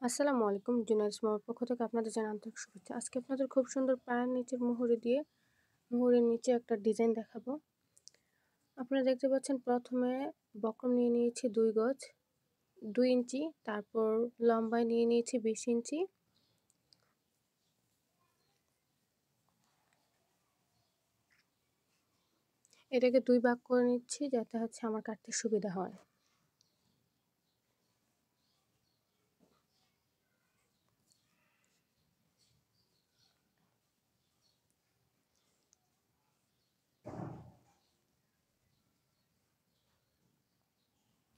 আসসালামু আলাইকুম। জুনাইদ ইসলামের পক্ষ থেকে আপনাদের জানাই আন্তরিক শুভেচ্ছা। আজকে আপনাদের খুব সুন্দর পায়ের নিচের মুহুরি দিয়ে মুহুরির নিচে একটা ডিজাইন দেখাবো। আপনারা দেখতে পাচ্ছেন প্রথমে বক্রম নিয়ে নিয়েছি 2 গজ 2 ইঞ্চি, তারপর লম্বায় নিয়ে নিয়েছি 20 ইঞ্চি। এটাকে 2 ভাগ করে নিচ্ছি যাতে আমার কাটতে সুবিধা হয়।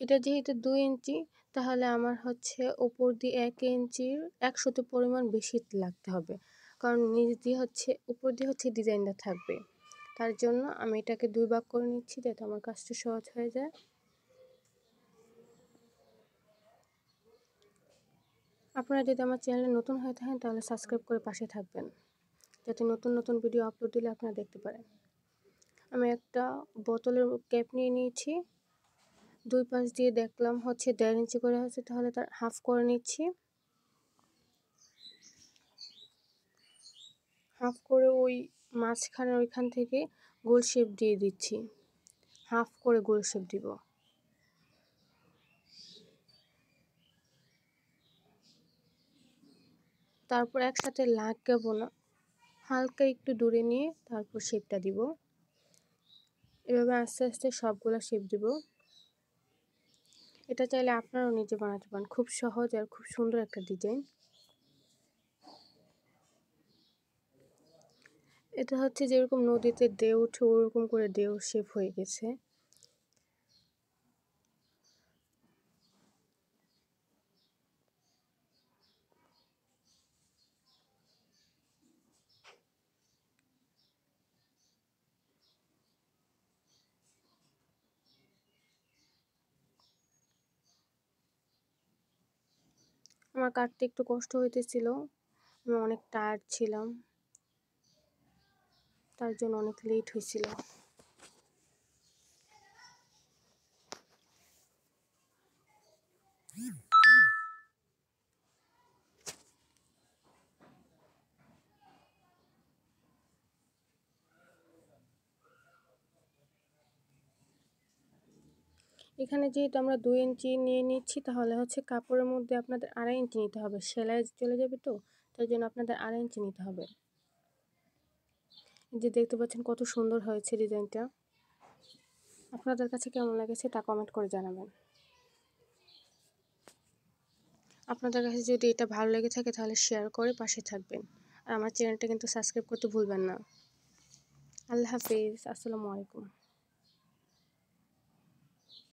এটা যেহেতু 2 ইঞ্চি, তাহলে আমার উপর দিয়ে 1 ইঞ্চির 100 পরিমাণ বেশি লাগতে হবে, কারণ নিচ দিয়ে উপর দিয়ে ডিজাইনটা থাকবে। তার জন্য আমি এটাকে 2 ভাগ করে নিচ্ছি যাতে আমার কাজটা সহজ হয়ে যায়। আপনারা যদি আমার চ্যানেলে নতুন হয়ে থাকেন তাহলে সাবস্ক্রাইব করে পাশে থাকবেন, যাতে নতুন নতুন ভিডিও আপলোড দিলে আপনারা দেখতে পারেন। আমি একটা বোতলের ক্যাপ নিয়ে নিয়েছি, 2 পাশ দিয়ে দেখলাম 1.5 ইঞ্চি করে তাহলে তার হাফ করে নিচ্ছি। হাফ করে ওই মাঝখানে ওইখান থেকে গোল শেপ দিয়ে দিচ্ছি, হাফ করে গোল শেপ দিব। তারপর একসাথে লাগাবো না, হালকা একটু দূরে নিয়ে তারপর শেপটা দিব। এভাবে আস্তে আস্তে সবগুলা শেপ দিব। এটা চাইলে আপনারাও নিজে বানাতে পারেন, খুব সহজ আর খুব সুন্দর একটা ডিজাইন। এটা যেরকম নদীতে ঢেউ ওঠে ওরকম করে ঢেউ শেপ হয়ে গেছে। আমার কাটতে একটু কষ্ট হইতেছিল, আমি অনেক টায়ার্ড ছিলাম, তার জন্য অনেক লেট হয়েছিল। এখানে যেহেতু আমরা 2 ইঞ্চি নিয়ে নিচ্ছি, তাহলে কাপড়ের মধ্যে আপনাদের 2.5 ইঞ্চি নিতে হবে, সেলাই চলে যাবে তো, তার জন্য আপনাদের 2.5 ইঞ্চি নিতে হবে। এই যে দেখতে পাচ্ছেন কত সুন্দর হয়েছে ডিজাইনটা। আপনাদের কাছে কেমন লেগেছে তা কমেন্ট করে জানাবেন। আপনাদের কাছে যদি এটা ভালো লেগে থাকে তাহলে শেয়ার করে পাশে থাকবেন, আর আমার চ্যানেলটা কিন্তু সাবস্ক্রাইব করতে ভুলবেন না। আল্লাহ হাফেজ, আসসালামু আলাইকুম।